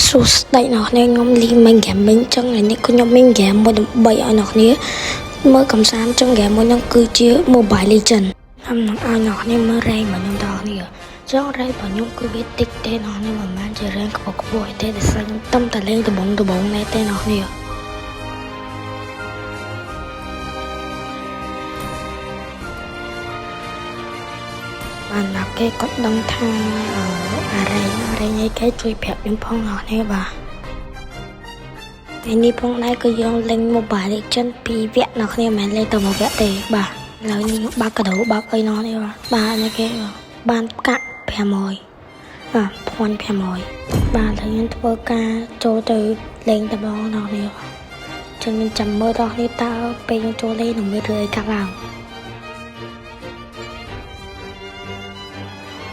សួស្តីអ្នកនាងខ្ញុំលីមិញហ្គេមមីងចឹងថ្ងៃនេះខ្ញុំមានហ្គេមមួយដើម្បីឲ្យអ្នកនាងមើលកំសាន្តចឹងហ្គេមមួយហ្នឹងគឺជា Mobile Legend ខ្ញុំនឹងឲ្យអ្នកនាងមើលរ៉េងរបស់ខ្ញុំតោះនេះចឹងរ៉េងរបស់ខ្ញុំគឺវាតិចទេអ្នកនាងមិនមែនជារ៉េងខ្ពស់ខ្ពស់ទេតែខ្ញុំទំតែលេងដបងនេះទេអ្នកនាងបានណាគេគាត់ដឹងថារ៉េងឯគេជួយប្រាប់ខ្ញុំផងអ្នកនាងបាទថ្ងៃនេះផងដែរគឺយើងលេង Mobile Legend 2 វគ្គអ្នកគ្នាមិនមែនលេងតែ1វគ្គទេបាទឥឡូវនេះបើកកាដូបើកអីនោះនេះបាទនេះគេបានកាក់500បាទ1500បាទហើយខ្ញុំធ្វើការចូលទៅលេងតែម្ដងនោះនេះចឹងខ្ញុំចាំមើលដល់នេះតើពេលយើងចូលលេងនឹងមានរឿងអីកាត់ឡើង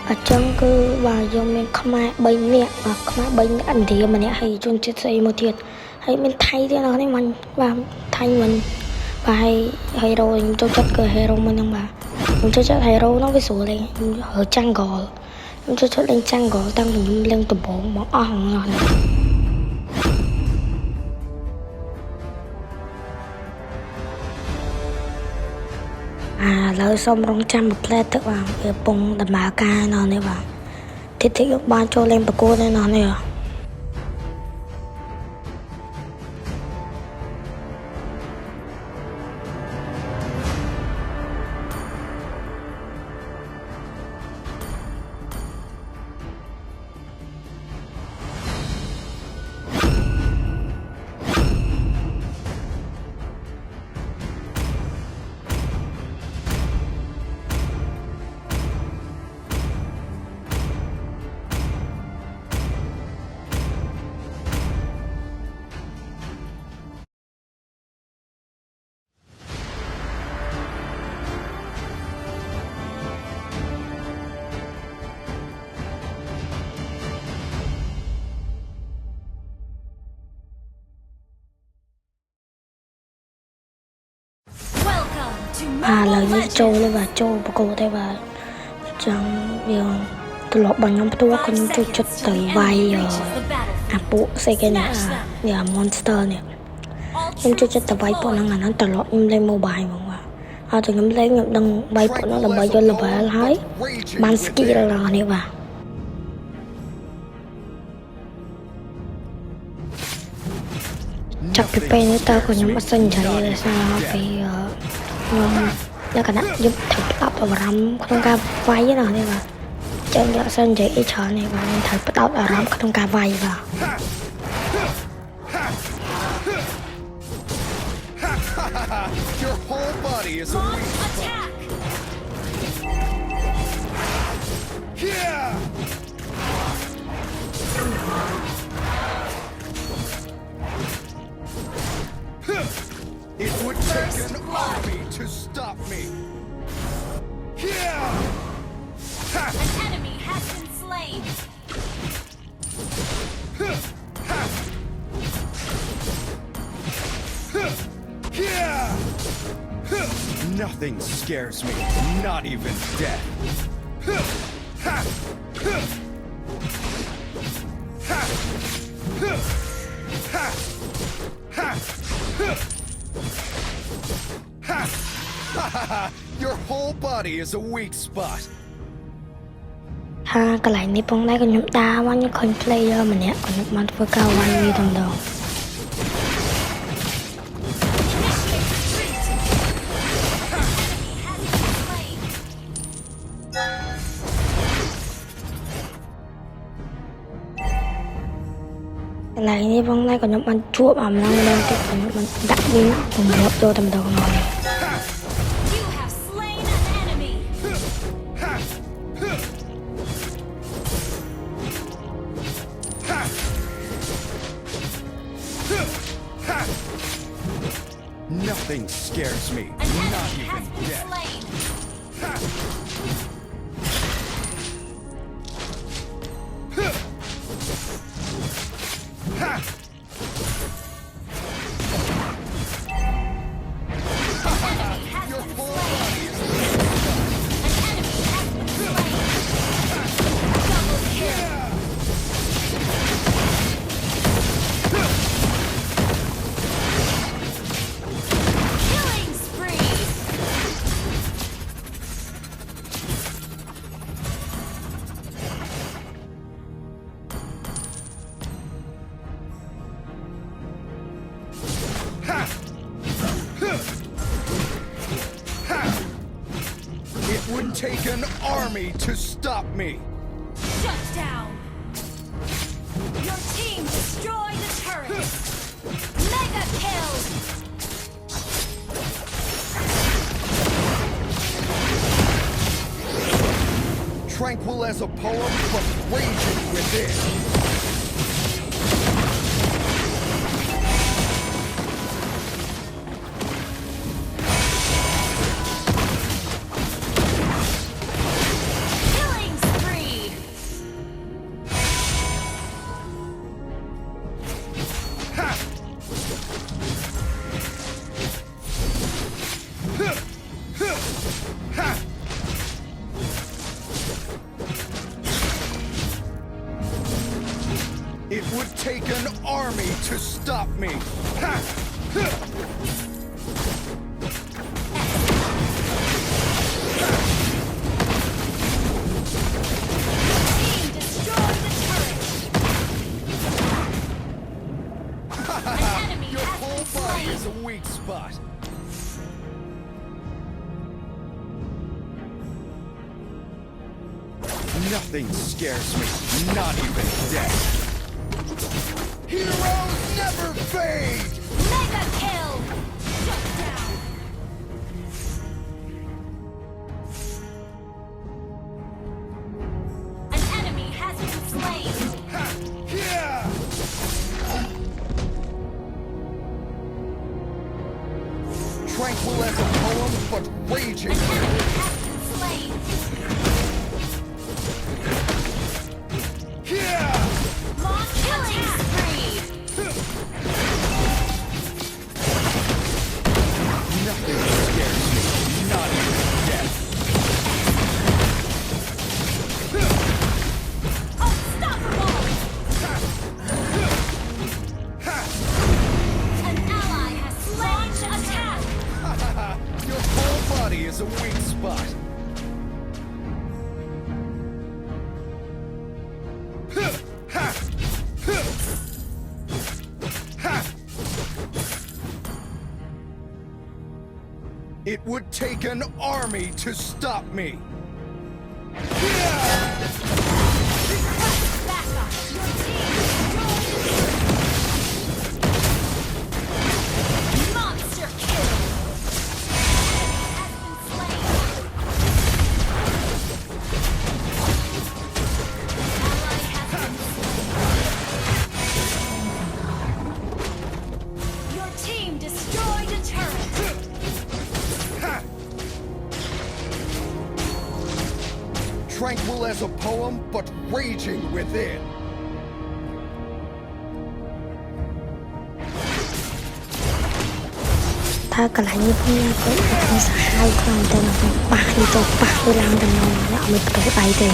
អញ្ចឹងគឺបាទយើងមានខ្មែរ3នាក់បាទខ្មែរ3នាក់ឥណ្ឌាម្នាក់ហើយជនជាតិស្អីមួយទៀតហើយមានថៃទៀតណានេះមិនបាទថៃមិនបាទហើយហេរ៉ូខ្ញុំចូលចិត្តគឺហេរ៉ូមួយហ្នឹងបាទខ្ញុំចូលចិត្តហេរ៉ូហ្នឹងវាស្រួលលេងហើចាំងហ្គលខ្ញុំចូលចិត្តលេងចាំងហ្គលតាំងពីខ្ញុំលេងដំបូងមកអស់ហ្នឹងណាឥឡូវសូមរងចាំមួយផ្លែទឹកបាទវាពងដំណើរការណោះនេះបាទតិចខ្ញុំបានចូលលេងប្រកួតណោះនេះឥឡូវនេះចូលเลยបាទចូលប្រកួតទេបាទចឹងយើងទម្លាប់របស់ខ្ញុំផ្ទាល់ខ្ញុំចូលចិត្តទៅវាយអាពួកស្អីគេនេះអា Monster នេះខ្ញុំចូលចិត្តទៅវាយពួកហ្នឹងអាហ្នឹងទម្លាប់ខ្ញុំលេង Mobile ហ្មងបាទអត់តែខ្ញុំលេងខ្ញុំដឹងវាយពួកហ្នឹងដើម្បីយក level ហើយបាន skill របស់នេះបាទចាប់ពីពេលនេះតើខ្ញុំអត់សិននិយាយទេស្នាពីខ្ញុំលក្ខណៈយកត្រូវផ្ដោតអារម្មណ៍ក្នុងការវាយណានេះបាទចឹងយកសិននិយាយអីច្រើននេះបាទខ្ញុំត្រូវផ្ដោតអារម្មណ៍ក្នុងការវាយបាទ Your whole body is a attack. Yeah. It would take an army to stop me. Yeah. An enemy has been slain. Nothing scares me, not even death. Your whole body is a weak spot. ថាកន្លែងនេះផងដែរក៏ខ្ញុំដើរមកខ្ញុំឃើញ player ម្នាក់គាត់បានធ្វើការវាយវាតែម្ដងកន្លែងនេះផងដែរក៏ខ្ញុំបានជួបអាម្ដងទៀតខ្ញុំបានដាក់វិញពំរាប់ចូលតែម្ដងនោះ You have slain an enemy. Nothing scares me, An not enemy has even been death. slain. take an army to stop me. Shut down. Your team destroyed the turret. Mega kill. Tranquil as a poem, but raging within. Killing spree. Ha! Huh! Huh! Ha! It would take an army to stop me. Ha! Huh! Team destroyed the turret. An enemy Your has whole been body slain. is a weak spot. Nothing scares me, not even death. Heroes never fade! Mega kill. Shut down. An enemy has been slain. Ha! Yeah! Tranquil as a poem, but raging. An enemy has been slain. Yeah! Long killing spree. Nothing scares me, not even death. Unstoppable. Ha! An ally has launched attack. Your whole body is a weak spot. Ha! Ha! It would take an army to stop me. Yeah! Request backup. Your team destroyed. Monster kill. Has been slain. Ally has been slain. Your team destroyed a turret. Ha! Tranquil as a poem, but raging within. ថាកន្លែងនេះខ្ញុំក៏ខ្ញុំសាហាវខ្លាំងតែខ្ញុំប៉ះខ្ញុំទៅប៉ះទៅឡើងដំណងអត់មានបន្ទោសដៃទេ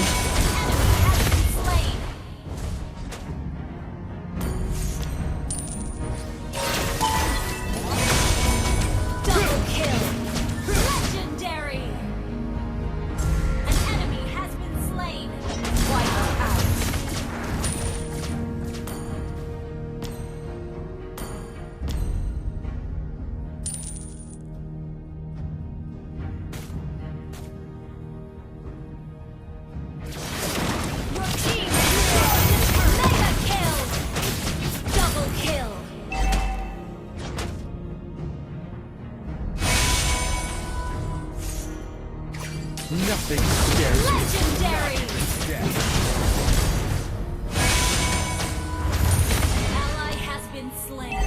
Double kill. Legendary. An enemy has been slain. Wipe out. Your team destroyed the turret. Mega kill. Double kill. Nothing scares me. Legendary. Death. Ally has been slain.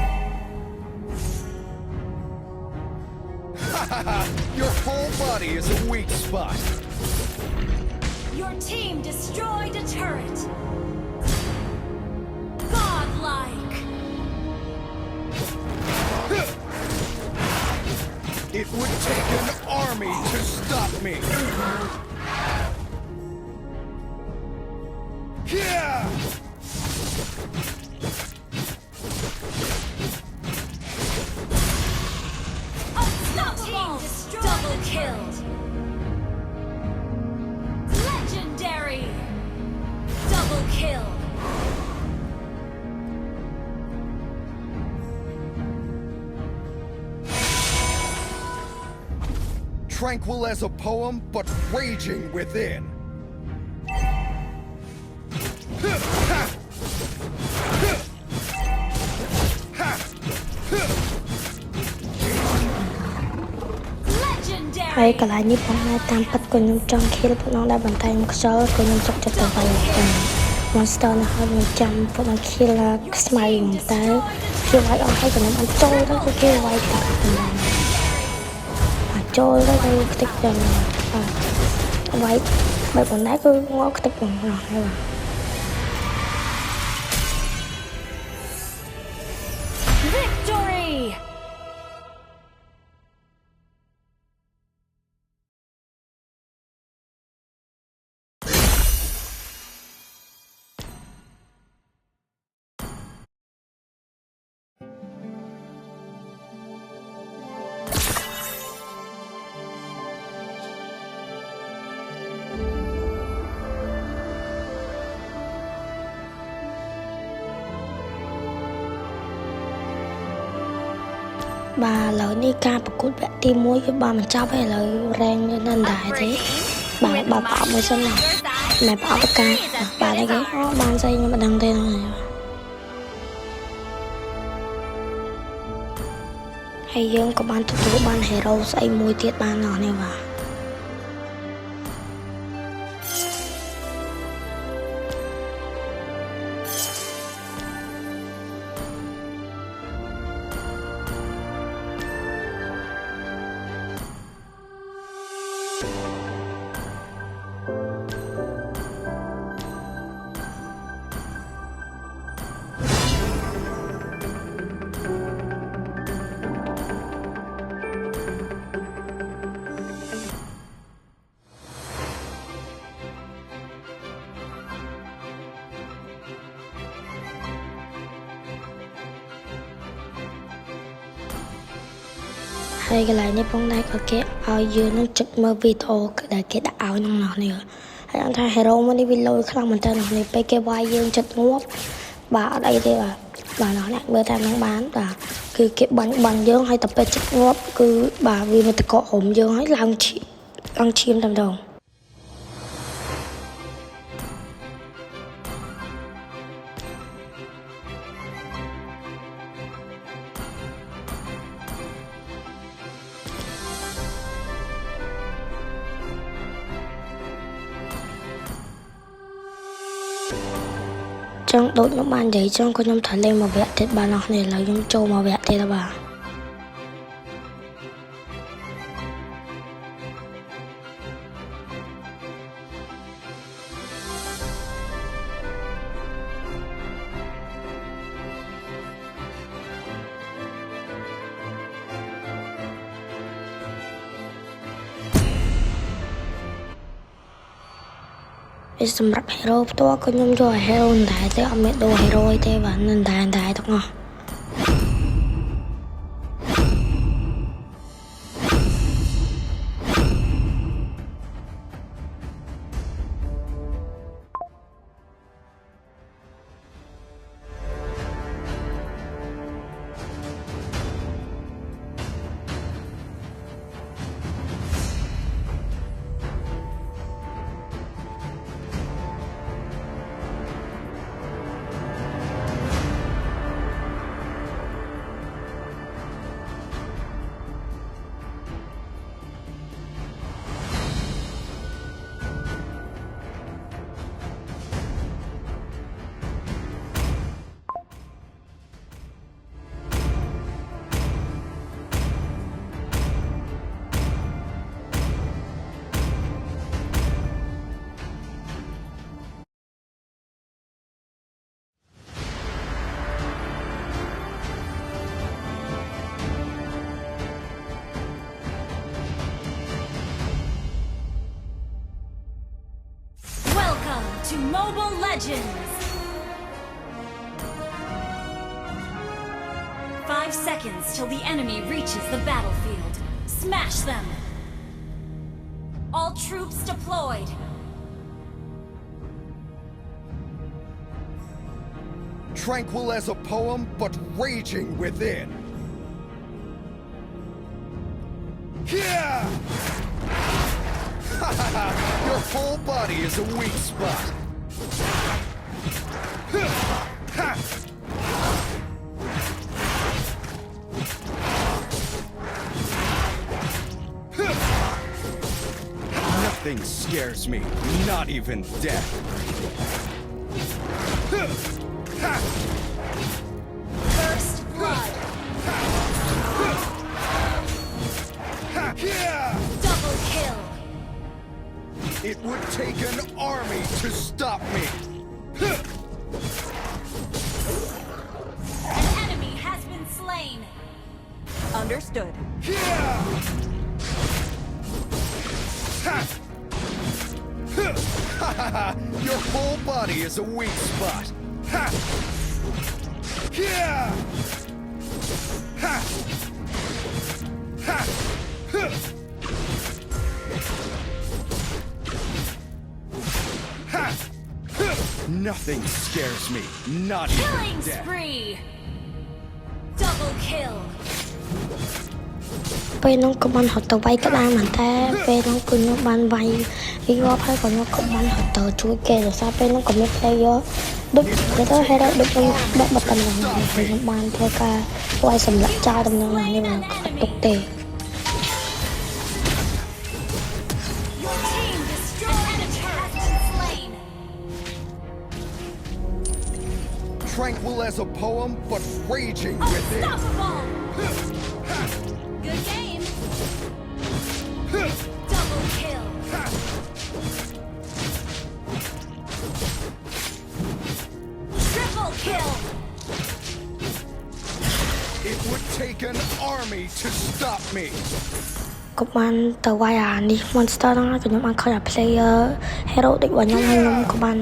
Your whole body is a weak spot. Your team destroyed a turret. Godlike. It would take an army to stop me. Yeah! Unstoppable. Double killed. Legendary. Double kill. Tranquil as a poem, but raging within. Legendary. ហើយកន្លែងនេះផងដែរតាមពិតក៏ខ្ញុំចង់ kill ពួកនោះដែរបន្តែខ្ញុំខ្យល់ក៏ខ្ញុំចុកចិត្តទៅវិញតែ monster នៅហើយខ្ញុំចាំពួកនោះ kill ស្មៅតែគេវាយអស់ហើយក៏ខ្ញុំអត់ចូលទៅគឺគេវាយទៅអាចចូលទៅគឺខ្ទេចទៅវាយបែបប៉ុណ្ណាគឺងល់ខ្ទេចប៉ុណ្ណោះហើយបាទ Victory. បាទឥឡូវនេះការប្រកួតវគ្គទី1គឺបានបញ្ចប់ហើយឥឡូវ rank នៅដែរទេបាទបើប្រអប់មួយសិនណាមិនប្រអប់ការបាទអីគេអូបានស្អីខ្ញុំមិនដឹងទេហើយយើងក៏បានទទួលបាន hero ស្អីមួយទៀតបានណោះនេះបាទ ហើយកន្លែងនេះផងដែរក៏គេឲ្យយើងនឹងចុចមើលវីដេអូដែលគេដាក់ឲ្យក្នុងនោះនេះហើយអត់ថា hero មួយនេះវាលយខ្លាំងមែនតើនោះនេះពេលគេវាយយើងចិត្តងាប់បាទអត់អីទេបាទនោះអ្នកមើលតាមនឹងបានបាទគឺគេបាញ់យើងហើយតែពេលចិត្តងាប់គឺបាទវាមកតករុំយើងហើយឡើងឈាមតែម្ដង ចង់ដូចខ្ញុំបាននិយាយចឹងក៏ខ្ញុំត្រូវលេងមួយវគ្គទៀតបានអស់នេះឥឡូវខ្ញុំចូលមកវគ្គទៀតបាទ សម្រាប់ hero ផ្ទាល់ក៏ខ្ញុំយក hero ដែរទេអត់មានដូរ hero អីទេបាទនឹងដែរទាំងអស់ To Mobile Legends! 5 seconds till the enemy reaches the battlefield. Smash them! All troops deployed! Tranquil as a poem, but raging within. Yeah! Your whole body is a weak spot. Nothing scares me, not even death. First blood. Double kill. It would take an army to stop me. An enemy has been slain. Understood. Your whole body is a weak spot. Nothing scares me, not even Killing death. spree. Double kill. ពេលនោះក៏បានហត់ទៅវាយក្តាមមែនតែពេលនោះគឺខ្ញុំបានវាយវាយកហើយក៏ខ្ញុំក៏បានហត់ទៅជួយគេដោយសារពេលនោះក៏មាន player ដូចទៅ hero ដូចខ្ញុំបတ်តំណងហើយខ្ញុំបានធ្វើការវាយសម្លាប់ចោលតំណងនេះមកអត់ទុកទេ Your team destroyed. An enemy has been slain. Tranquil as a poem, but raging within. Unstoppable. Good game. Double kill. Triple kill. It would take an army to stop me. ក៏បានទៅវាយអានេះ monster ហ្នឹងហើយក៏ខ្ញុំបានឃើញអា player hero ដូចរបស់ខ្ញុំហើយខ្ញុំក៏បាន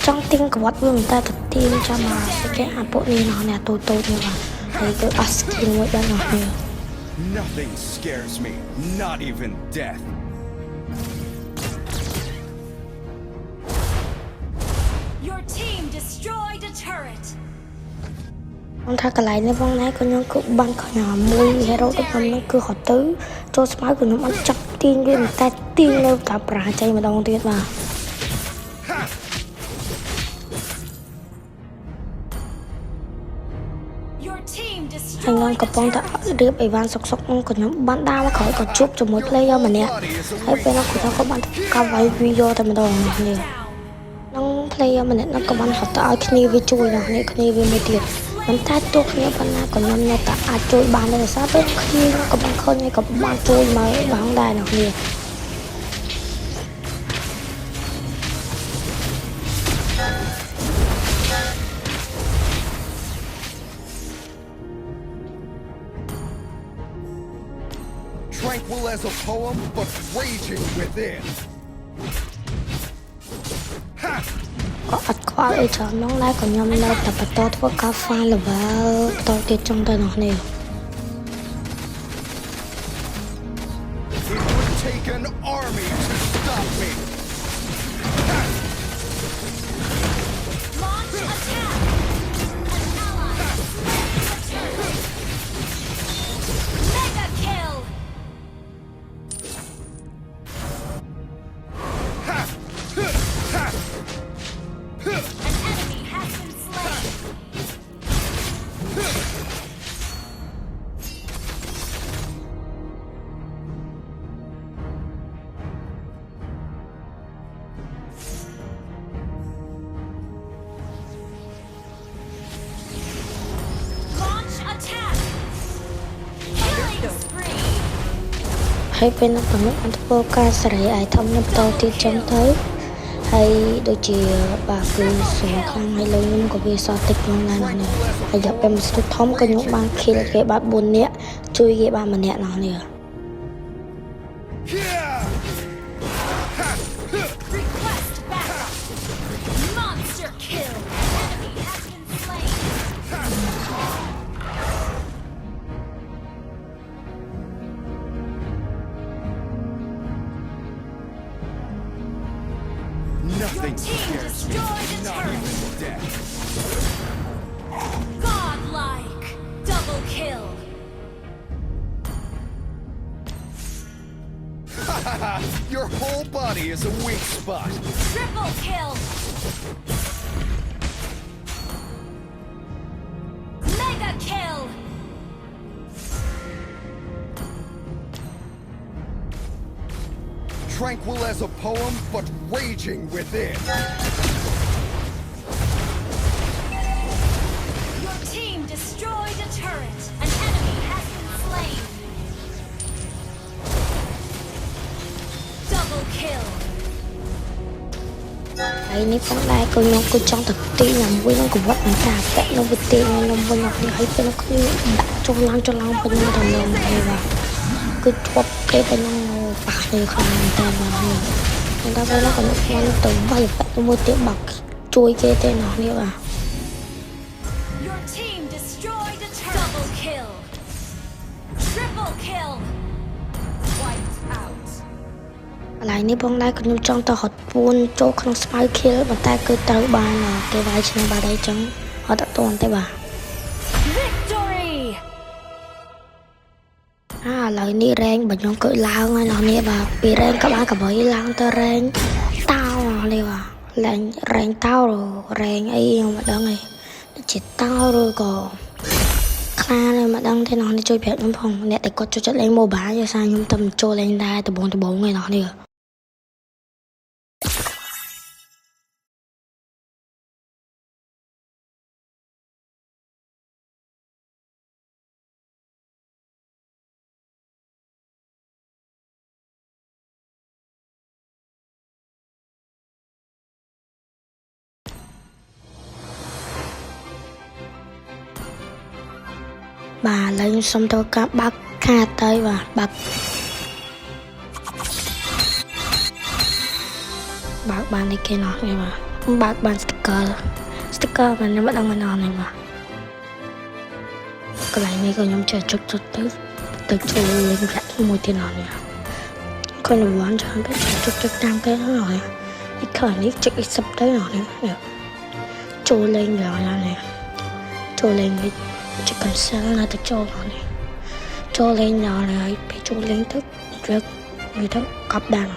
ចង់ទាញក្បត់វាមិនតែទៅទាញចាំមកគេអាពួកនេះណោះនេះតូចៗនេះបាទហើយគឺអស់ skin មួយដល់នោះនេះ Nothing scares me, not even death. Your team destroyed a turret. ខ្ញុំថាកន្លែងនេះផងដែរក៏ខ្ញុំគឺបានឃើញអាមួយ hero ដូចខ្ញុំហ្នឹងគឺហត់ទៅចូលស្មៅក៏ខ្ញុំបានចាប់ទាញវាមិនតែទាញនៅតែប្រាជ័យម្ដងទៀតបាទ Your team ហើយខ្ញុំ destroyed កំពុងតែរៀបអីវ៉ាន់សុកហ្នឹងក៏ខ្ញុំបានដើរមកក្រោយក៏ជួបជាមួយ player ម្នាក់ហើយពេលនោះគាត់ក៏បានកាប់វាយវាយកតែម្ដងនេះ down. នឹង player ម្នាក់ហ្នឹងក៏បានហត់ទៅឲ្យគ្នាវាជួយនោះនេះគ្នាវាមួយទៀតមិនតែទោះគ្នាប៉ុណ្ណាក៏ខ្ញុំនៅតែអាចជួយបានដែរដោយសារពេលគ្នាក៏បានឃើញហើយក៏បានជួយមកបងដែរនោះនេះ Tranquil as a poem, but raging within. ក៏អត់ខ្វល់អីច្រើនហ្នឹងដែរក៏ខ្ញុំនៅតែបន្តធ្វើការ file level តទៀតចុងទៅនោះនេះ It would take an army to stop me. Launch attack. An ally slain the turret. Mega kill. An enemy has been slain. Launch attack. Killing spree. ហើយពេលនោះក៏ខ្ញុំបានធ្វើការសេរី item នេះបន្តទៀតចុងទៅហើយដូចជាបាទគឺស្រួលខ្លាំងហើយលើខ្ញុំក៏វាសល់តិចផងដែរនោះនេះហើយយកពេលមកស្ទុះធំក៏ខ្ញុំបាន kill គេបាទ4នាក់ជួយគេបាទម្នាក់នោះនេះ Request backup. Monster kill. An enemy has been slain. Nothing Your team scares me, destroyed a not turret. even death. Godlike. Double kill. Your whole body is a weak spot. Triple kill. Mega kill. Tranquil as a poem, but raging within. Your team destroyed a turret. An enemy has been slain. Double kill. ហើយនេះផងដែរក៏ខ្ញុំក៏ចង់ទៅទីណាមួយនឹងកវត្តមិនតាពាក់នៅវិទ្យាខ្ញុំវិញអត់នេះហើយពេលខ្ញុំដាក់ចូលឡើងពេញទៅនឹងហើយបាទគឺជាប់គេទៅនឹងប៉ះទៅខាងតែបាទនេះតែពេលនោះក៏ខ្ញុំទៅវាយពាក់មួយទៀតបាក់ជួយគេទេណោះនេះបាទ Your team destroyed a turret. Double kill. Triple kill. Wiped out. កន្លែងនេះផងដែរខ្ញុំចង់ទៅរត់ពួនចូលក្នុងស្មៅខៀលប៉ុន្តែគឺត្រូវបានគេវាយឈ្នះបាត់ហើយចឹងអត់តន់ទេបាទ Victory. ឥឡូវនេះរ៉េងបើខ្ញុំកើឡើងហើយណោះនេះបាទពីរ៉េងក្បាលក្របីឡើងទៅរ៉េងតោនេះបាទឡើងរ៉េងតោរ៉េងអីខ្ញុំមិនដឹងទេជាតោឬក៏ខ្លានេះមិនដឹងទេណោះនេះជួយប្រាប់ខ្ញុំផងអ្នកដែលគាត់ចូលចិត្តលេង mobile យល់ថាខ្ញុំទៅចូលលេងដែរដបងឯណោះនេះបាទឥឡូវខ្ញុំសុំទៅការបាក់ខាតទៅបាទបាក់បាននេះគេណោះនេះបាទបាក់បាន sticker បានខ្ញុំមិនដឹងមិនណោះនេះបាទកន្លែងនេះក៏ខ្ញុំចុចទៅចូលលេងប្រាក់មួយទៀតណោះនេះគាត់រវល់ច្រើនពេកចុចតាមគេណោះនេះខែនេះចុច10ទៅណោះនេះចូលលេងដល់នេះចូលលេងនេះចុច cancel ណាទៅចូលណោះនេះចូលលេងដល់ហើយពេលចូលលេងទៅវាទៅកប់ដាន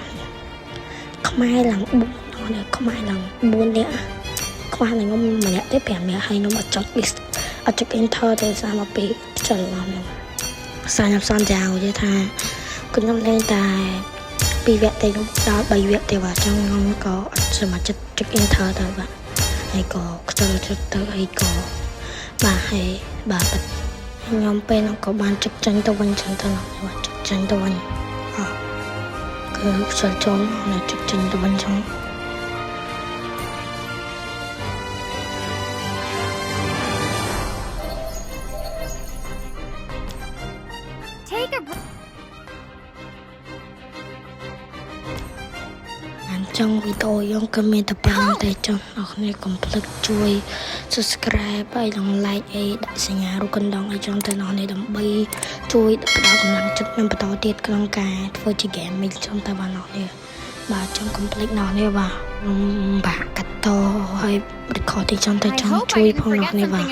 ខ្មែរឡើង4ណោះនេះខ្មែរឡើង4នាក់ខ្វះតែខ្ញុំម្នាក់ទេ5នាក់ហើយខ្ញុំអត់ចុច enter ទៅសារមកពីចុចណោះនេះសារខ្ញុំសន្យានិយាយថាខ្ញុំលេងតែ2វគ្គទេខ្ញុំដល់3វគ្គទេបាទចឹងខ្ញុំក៏អត់សមត្ថចុច enter ទៅបាទហើយក៏ខ្ជិលចុចទៅហើយក៏បាទហើយបាទខ្ញុំពេលនោះក៏បានចុចចាញ់ទៅវិញចឹងទៅបាទចុចចាញ់ទៅវិញគឺខ្ជិលចូលនៅចុចចាញ់ទៅវិញចឹង Take a breath. ចង់វីដេអូយើងក៏មានតែប៉ុណ្្នឹងតែចង់អ្នកគ្នាកុំភ្លេចជួយ subscribe ហើយនិង like អីដាក់សញ្ញារូបកណ្ដងឲ្យចង់ទៅអ្នកនេះដើម្បីជួយផ្ដល់កម្លាំងចិត្តខ្ញុំបន្តទៀតក្នុងការធ្វើជា gaming ចង់ទៅបានអ្នកនេះបាទចង់កុំភ្លេចអ្នកនេះបាទបាក់កាត់តហើយ recording ចង់ទៅចង់ជួយផងអ្នកនេះបាទ